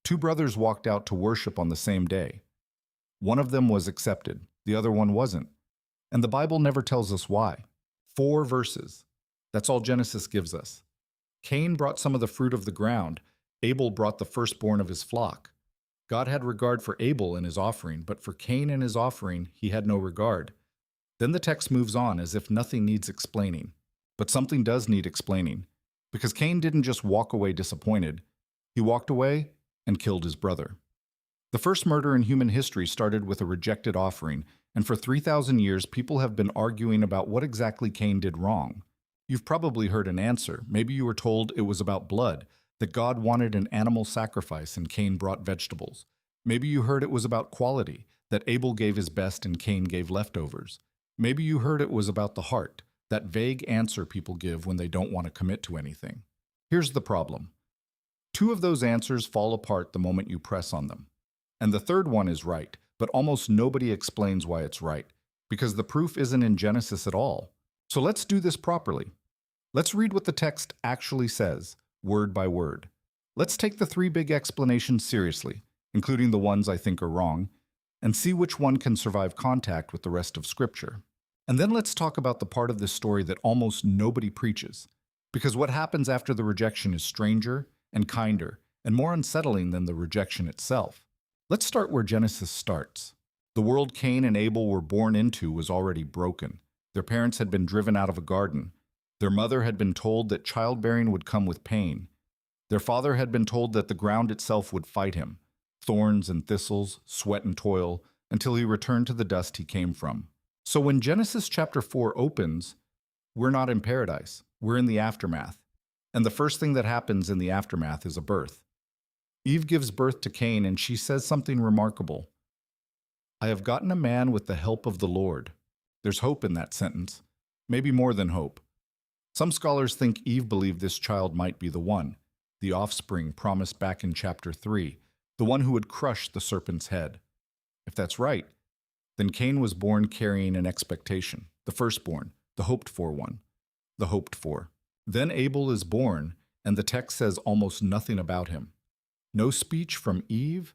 Two brothers walked out to worship on the same day. One of them was accepted, the other one wasn't. And the Bible never tells us why. 4 verses. That's all Genesis gives us. Cain brought some of the fruit of the ground. Abel brought the firstborn of his flock. God had regard for Abel and his offering, but for Cain and his offering, he had no regard. Then the text moves on as if nothing needs explaining. But something does need explaining, because Cain didn't just walk away disappointed. He walked away and killed his brother. The first murder in human history started with a rejected offering, and for 3,000 years people have been arguing about what exactly Cain did wrong. You've probably heard an answer. Maybe you were told it was about blood, that God wanted an animal sacrifice and Cain brought vegetables. Maybe you heard it was about quality, that Abel gave his best and Cain gave leftovers. Maybe you heard it was about the heart, that vague answer people give when they don't want to commit to anything. Here's the problem. 2 of those answers fall apart the moment you press on them. And the third one is right, but almost nobody explains why it's right, because the proof isn't in Genesis at all. So let's do this properly. Let's read what the text actually says, word by word. Let's take the 3 big explanations seriously, including the ones I think are wrong, and see which one can survive contact with the rest of Scripture. And then let's talk about the part of this story that almost nobody preaches, because what happens after the rejection is stranger and kinder and more unsettling than the rejection itself. Let's start where Genesis starts. The world Cain and Abel were born into was already broken. Their parents had been driven out of a garden. Their mother had been told that childbearing would come with pain. Their father had been told that the ground itself would fight him, thorns and thistles, sweat and toil, until he returned to the dust he came from. So when Genesis chapter 4 opens, we're not in paradise. We're in the aftermath. And the first thing that happens in the aftermath is a birth. Eve gives birth to Cain, and she says something remarkable. I have gotten a man with the help of the Lord. There's hope in that sentence, maybe more than hope. Some scholars think Eve believed this child might be the one, the offspring promised back in chapter 3, the one who would crush the serpent's head. If that's right, then Cain was born carrying an expectation, the firstborn, the hoped-for one, the hoped for. Then Abel is born, and the text says almost nothing about him. No speech from Eve,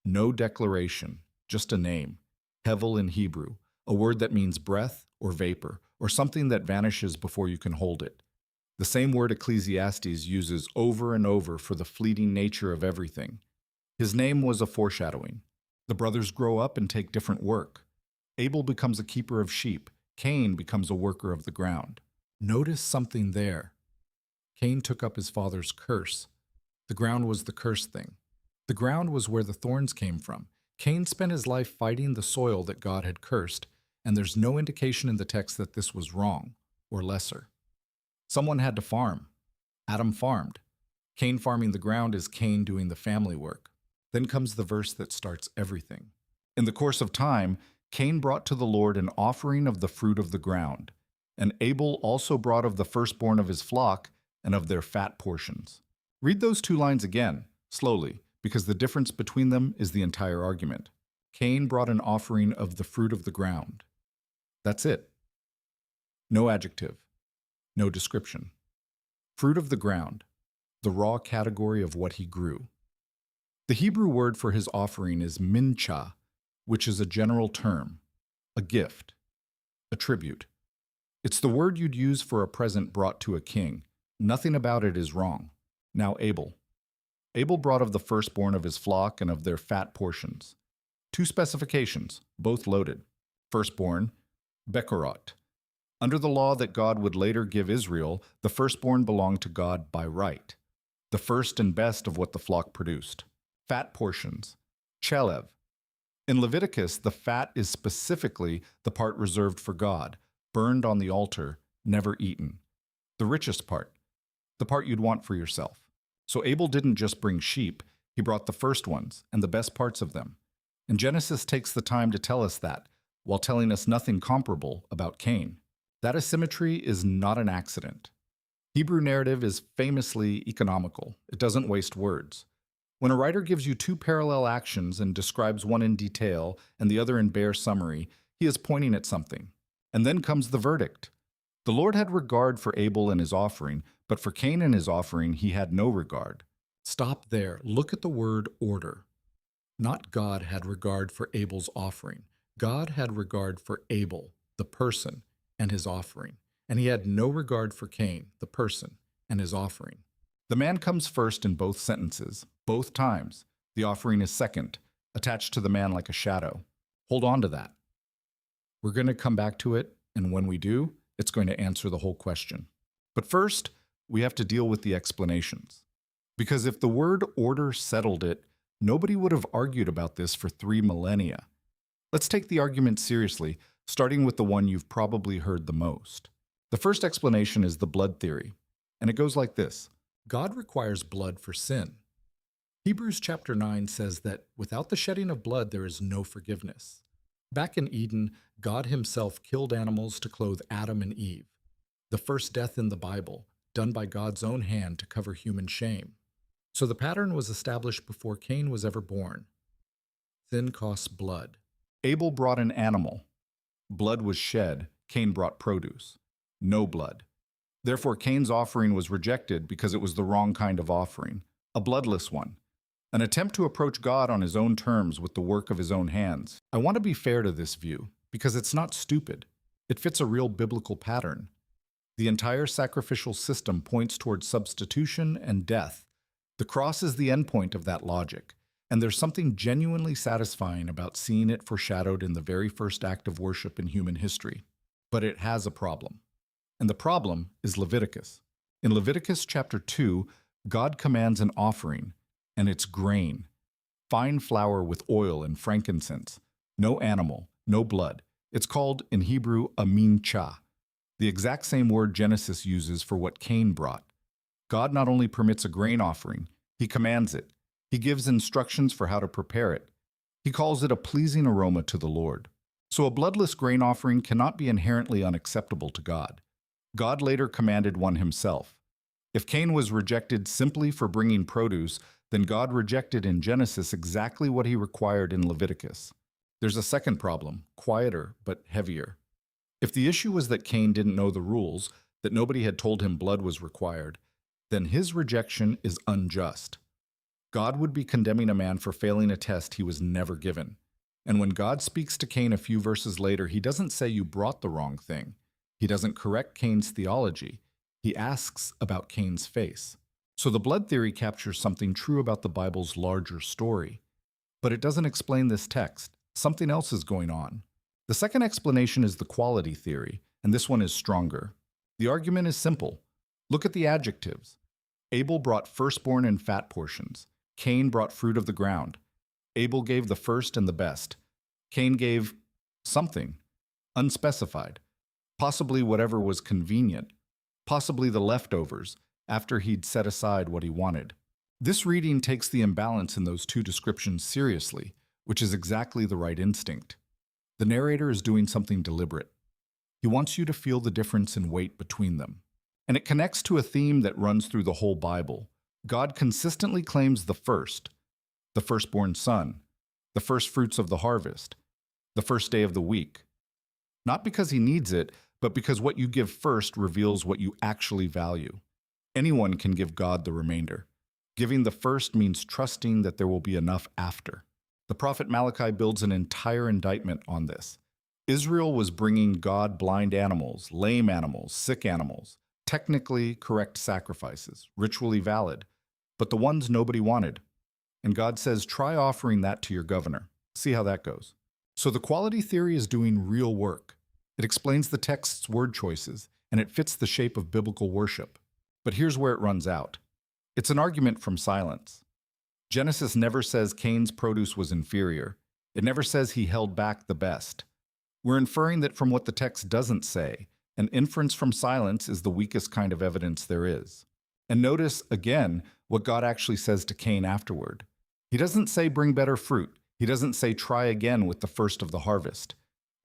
no declaration, just a name, Hevel in Hebrew, a word that means breath or vapor, or something that vanishes before you can hold it. The same word Ecclesiastes uses over and over for the fleeting nature of everything. His name was a foreshadowing. The brothers grow up and take different work. Abel becomes a keeper of sheep. Cain becomes a worker of the ground. Notice something there. Cain took up his father's curse. The ground was the cursed thing. The ground was where the thorns came from. Cain spent his life fighting the soil that God had cursed, and there's no indication in the text that this was wrong or lesser. Someone had to farm. Adam farmed. Cain farming the ground is Cain doing the family work. Then comes the verse that starts everything. In the course of time, Cain brought to the Lord an offering of the fruit of the ground, and Abel also brought of the firstborn of his flock and of their fat portions. Read those 2 lines again, slowly, because the difference between them is the entire argument. Cain brought an offering of the fruit of the ground. That's it. No adjective, no description. Fruit of the ground, the raw category of what he grew. The Hebrew word for his offering is mincha, which is a general term, a gift, a tribute. It's the word you'd use for a present brought to a king. Nothing about it is wrong. Now Abel. Abel brought of the firstborn of his flock and of their fat portions. 2 specifications, both loaded. Firstborn, bekorot. Under the law that God would later give Israel, the firstborn belonged to God by right, the first and best of what the flock produced. Fat portions, chelev. In Leviticus, the fat is specifically the part reserved for God, burned on the altar, never eaten. The richest part, the part you'd want for yourself. So Abel didn't just bring sheep, he brought the first ones and the best parts of them. And Genesis takes the time to tell us that, while telling us nothing comparable about Cain. That asymmetry is not an accident. Hebrew narrative is famously economical. It doesn't waste words. When a writer gives you 2 parallel actions and describes one in detail and the other in bare summary, he is pointing at something. And then comes the verdict. The Lord had regard for Abel and his offering, but for Cain and his offering he had no regard. Stop there. Look at the word order. Not God had regard for Abel's offering. God had regard for Abel, the person, and his offering. And he had no regard for Cain, the person, and his offering. The man comes first in both sentences, both times. The offering is second, attached to the man like a shadow. Hold on to that. We're going to come back to it, and when we do, it's going to answer the whole question. But first, we have to deal with the explanations. Because if the word order settled it, nobody would have argued about this for 3 millennia. Let's take the argument seriously, starting with the one you've probably heard the most. The first explanation is the blood theory, and it goes like this. God requires blood for sin. Hebrews chapter 9 says that without the shedding of blood there is no forgiveness. Back in Eden, God himself killed animals to clothe Adam and Eve. The first death in the Bible, done by God's own hand to cover human shame. So the pattern was established before Cain was ever born. Sin costs blood. Abel brought an animal. Blood was shed. Cain brought produce. No blood. Therefore, Cain's offering was rejected because it was the wrong kind of offering, a bloodless one, an attempt to approach God on his own terms with the work of his own hands. I want to be fair to this view because it's not stupid. It fits a real biblical pattern. The entire sacrificial system points towards substitution and death. The cross is the endpoint of that logic, and there's something genuinely satisfying about seeing it foreshadowed in the very first act of worship in human history. But it has a problem. And the problem is Leviticus. In Leviticus chapter 2, God commands an offering, and it's grain, fine flour with oil and frankincense, no animal, no blood. It's called, in Hebrew, a mincha, the exact same word Genesis uses for what Cain brought. God not only permits a grain offering, he commands it. He gives instructions for how to prepare it. He calls it a pleasing aroma to the Lord. So a bloodless grain offering cannot be inherently unacceptable to God. God later commanded one himself. If Cain was rejected simply for bringing produce, then God rejected in Genesis exactly what he required in Leviticus. There's a second problem, quieter but heavier. If the issue was that Cain didn't know the rules, that nobody had told him blood was required, then his rejection is unjust. God would be condemning a man for failing a test he was never given. And when God speaks to Cain a few verses later, he doesn't say you brought the wrong thing. He doesn't correct Cain's theology. He asks about Cain's face. So the blood theory captures something true about the Bible's larger story. But it doesn't explain this text. Something else is going on. The second explanation is the quality theory, and this one is stronger. The argument is simple. Look at the adjectives. Abel brought firstborn and fat portions. Cain brought fruit of the ground. Abel gave the first and the best. Cain gave something, unspecified. Possibly whatever was convenient, possibly the leftovers, after he'd set aside what he wanted. This reading takes the imbalance in those two descriptions seriously, which is exactly the right instinct. The narrator is doing something deliberate. He wants you to feel the difference in weight between them. And it connects to a theme that runs through the whole Bible. God consistently claims the firstborn son, the first fruits of the harvest, the first day of the week. Not because he needs it, but because what you give first reveals what you actually value. Anyone can give God the remainder. Giving the first means trusting that there will be enough after. The prophet Malachi builds an entire indictment on this. Israel was bringing God blind animals, lame animals, sick animals, technically correct sacrifices, ritually valid, but the ones nobody wanted. And God says, try offering that to your governor. See how that goes. So the quality theory is doing real work. It explains the text's word choices, and it fits the shape of biblical worship. But here's where it runs out. It's an argument from silence. Genesis never says Cain's produce was inferior. It never says he held back the best. We're inferring that from what the text doesn't say, an inference from silence is the weakest kind of evidence there is. And notice, again, what God actually says to Cain afterward. He doesn't say bring better fruit. He doesn't say try again with the first of the harvest.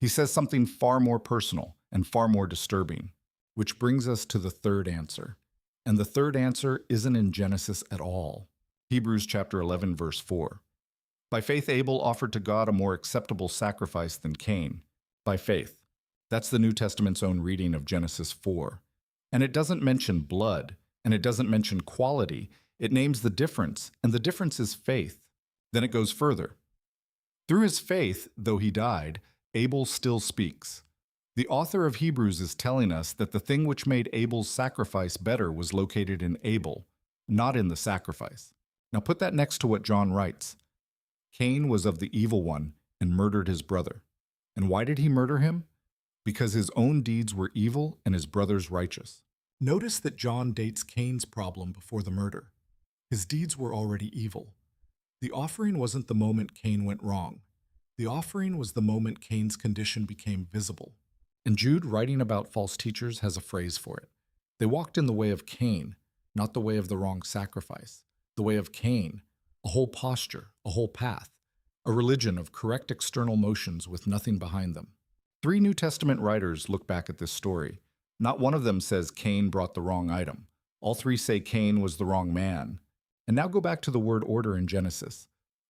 He says something far more personal and far more disturbing, which brings us to the third answer. And the third answer isn't in Genesis at all. Hebrews chapter 11, verse 4. By faith, Abel offered to God a more acceptable sacrifice than Cain. By faith. That's the New Testament's own reading of Genesis 4. And it doesn't mention blood, and it doesn't mention quality. It names the difference, and the difference is faith. Then it goes further. Through his faith, though he died, Abel still speaks. The author of Hebrews is telling us that the thing which made Abel's sacrifice better was located in Abel, not in the sacrifice. Now put that next to what John writes. Cain was of the evil one and murdered his brother. And why did he murder him? Because his own deeds were evil and his brother's righteous. Notice that John dates Cain's problem before the murder. His deeds were already evil. The offering wasn't the moment Cain went wrong. The offering was the moment Cain's condition became visible. And Jude, writing about false teachers, has a phrase for it. They walked in the way of Cain, not the way of the wrong sacrifice. The way of Cain, a whole posture, a whole path, a religion of correct external motions with nothing behind them. 3 New Testament writers look back at this story. Not one of them says Cain brought the wrong item. All 3 say Cain was the wrong man. And now go back to the word order in Genesis.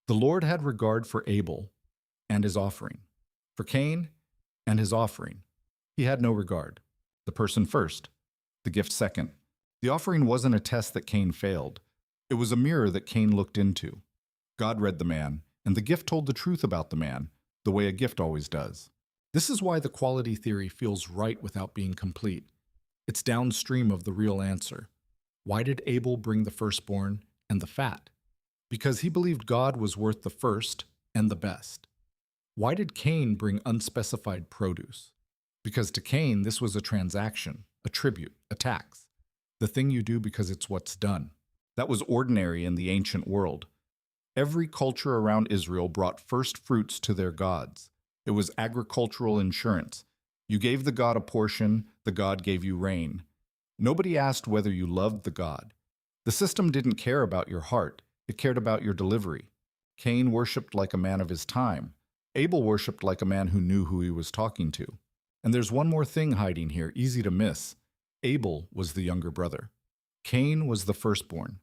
The Lord had regard for Abel and his offering. For Cain and his offering, he had no regard. The person first, the gift second. The offering wasn't a test that Cain failed. It was a mirror that Cain looked into. God read the man, and the gift told the truth about the man, the way a gift always does. This is why the quality theory feels right without being complete. It's downstream of the real answer. Why did Abel bring the firstborn and the fat? Because he believed God was worth the first and the best. Why did Cain bring unspecified produce? Because to Cain, this was a transaction, a tribute, a tax. The thing you do because it's what's done. That was ordinary in the ancient world. Every culture around Israel brought first fruits to their gods. It was agricultural insurance. You gave the god a portion, the god gave you rain. Nobody asked whether you loved the god. The system didn't care about your heart. It cared about your delivery. Cain worshipped like a man of his time. Abel worshipped like a man who knew who he was talking to. And there's one more thing hiding here, easy to miss. Abel was the younger brother. Cain was the firstborn,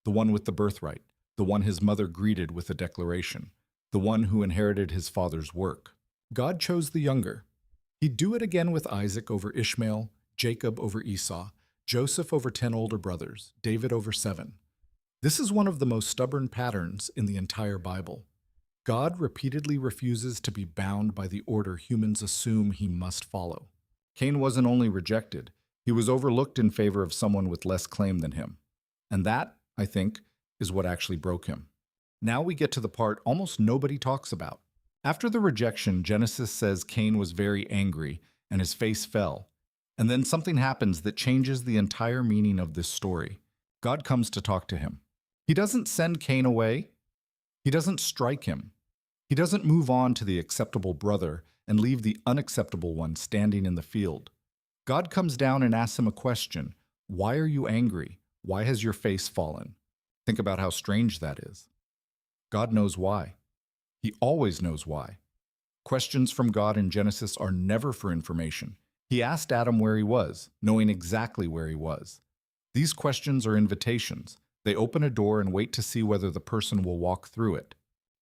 the one with the birthright, the one his mother greeted with a declaration, the one who inherited his father's work. God chose the younger. He'd do it again with Isaac over Ishmael, Jacob over Esau, Joseph over 10 older brothers, David over 7. This is one of the most stubborn patterns in the entire Bible. God repeatedly refuses to be bound by the order humans assume he must follow. Cain wasn't only rejected, he was overlooked in favor of someone with less claim than him. And that, I think, is what actually broke him. Now we get to the part almost nobody talks about. After the rejection, Genesis says Cain was very angry and his face fell. And then something happens that changes the entire meaning of this story. God comes to talk to him. He doesn't send Cain away. He doesn't strike him. He doesn't move on to the acceptable brother and leave the unacceptable one standing in the field. God comes down and asks him a question. Why are you angry? Why has your face fallen? Think about how strange that is. God knows why. He always knows why. Questions from God in Genesis are never for information. He asked Adam where he was, knowing exactly where he was. These questions are invitations. They open a door and wait to see whether the person will walk through it.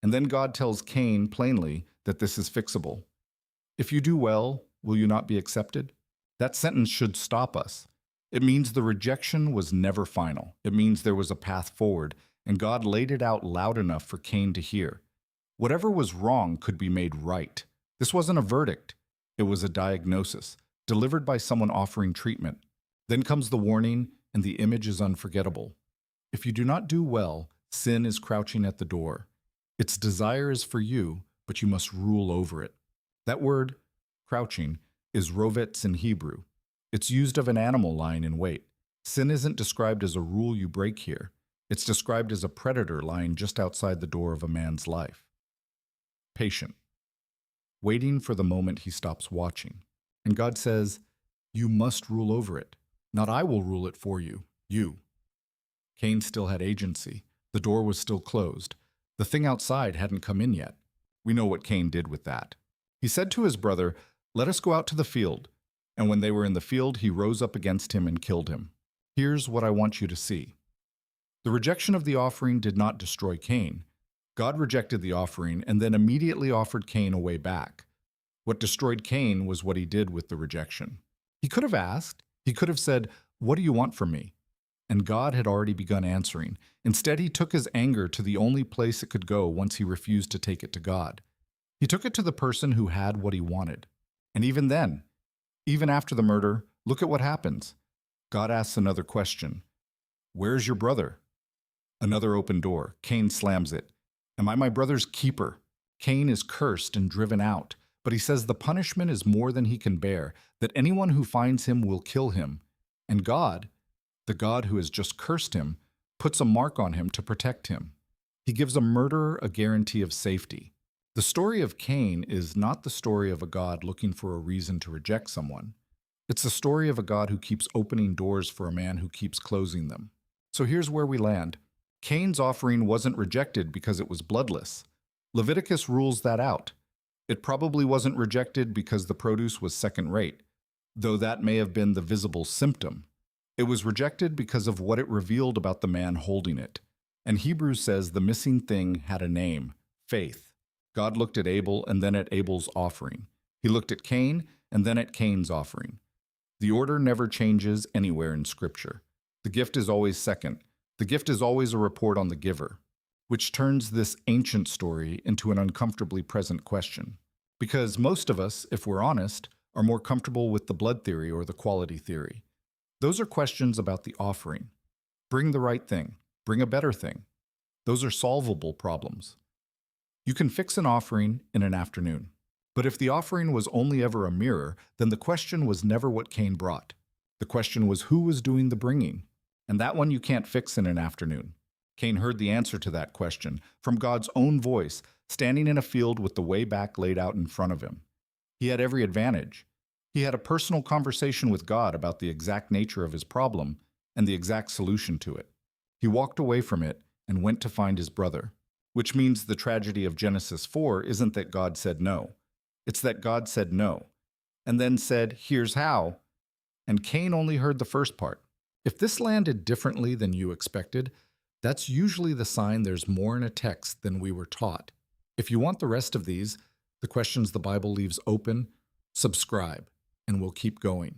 And then God tells Cain plainly that this is fixable. If you do well, will you not be accepted? That sentence should stop us. It means the rejection was never final. It means there was a path forward, and God laid it out loud enough for Cain to hear. Whatever was wrong could be made right. This wasn't a verdict. It was a diagnosis, delivered by someone offering treatment. Then comes the warning, and the image is unforgettable. If you do not do well, sin is crouching at the door. Its desire is for you, but you must rule over it. That word, crouching, is rovetz in Hebrew. It's used of an animal lying in wait. Sin isn't described as a rule you break here. It's described as a predator lying just outside the door of a man's life. Patient, waiting for the moment he stops watching. And God says, you must rule over it. Not I will rule it for you, you. Cain still had agency. The door was still closed. The thing outside hadn't come in yet. We know what Cain did with that. He said to his brother, let us go out to the field. And when they were in the field, he rose up against him and killed him. Here's what I want you to see. The rejection of the offering did not destroy Cain. God rejected the offering and then immediately offered Cain a way back. What destroyed Cain was what he did with the rejection. He could have asked. He could have said, what do you want from me? and God had already begun answering. Instead, he took his anger to the only place it could go once he refused to take it to God. He took it to the person who had what he wanted. And even then, even after the murder, look at what happens. God asks another question. Where's your brother? Another open door. Cain slams it. Am I my brother's keeper? Cain is cursed and driven out, but he says the punishment is more than he can bear, that anyone who finds him will kill him. And God, the God who has just cursed him, puts a mark on him to protect him. He gives a murderer a guarantee of safety. The story of Cain is not the story of a God looking for a reason to reject someone. It's the story of a God who keeps opening doors for a man who keeps closing them. So here's where we land. Cain's offering wasn't rejected because it was bloodless. Leviticus rules that out. It probably wasn't rejected because the produce was second-rate, though that may have been the visible symptom. It was rejected because of what it revealed about the man holding it. And Hebrews says the missing thing had a name, faith. God looked at Abel and then at Abel's offering. He looked at Cain and then at Cain's offering. The order never changes anywhere in Scripture. The gift is always second. The gift is always a report on the giver, which turns this ancient story into an uncomfortably present question. Because most of us, if we're honest, are more comfortable with the blood theory or the quality theory. Those are questions about the offering. Bring the right thing. Bring a better thing. Those are solvable problems. You can fix an offering in an afternoon. But if the offering was only ever a mirror, then the question was never what Cain brought. The question was who was doing the bringing. And that one you can't fix in an afternoon. Cain heard the answer to that question from God's own voice, standing in a field with the way back laid out in front of him. He had every advantage. He had a personal conversation with God about the exact nature of his problem and the exact solution to it. He walked away from it and went to find his brother, which means the tragedy of Genesis 4 isn't that God said no. It's that God said no, and then said, here's how, and Cain only heard the first part. If this landed differently than you expected, that's usually the sign there's more in a text than we were taught. If you want the rest of these, the questions the Bible leaves open, subscribe, and we'll keep going.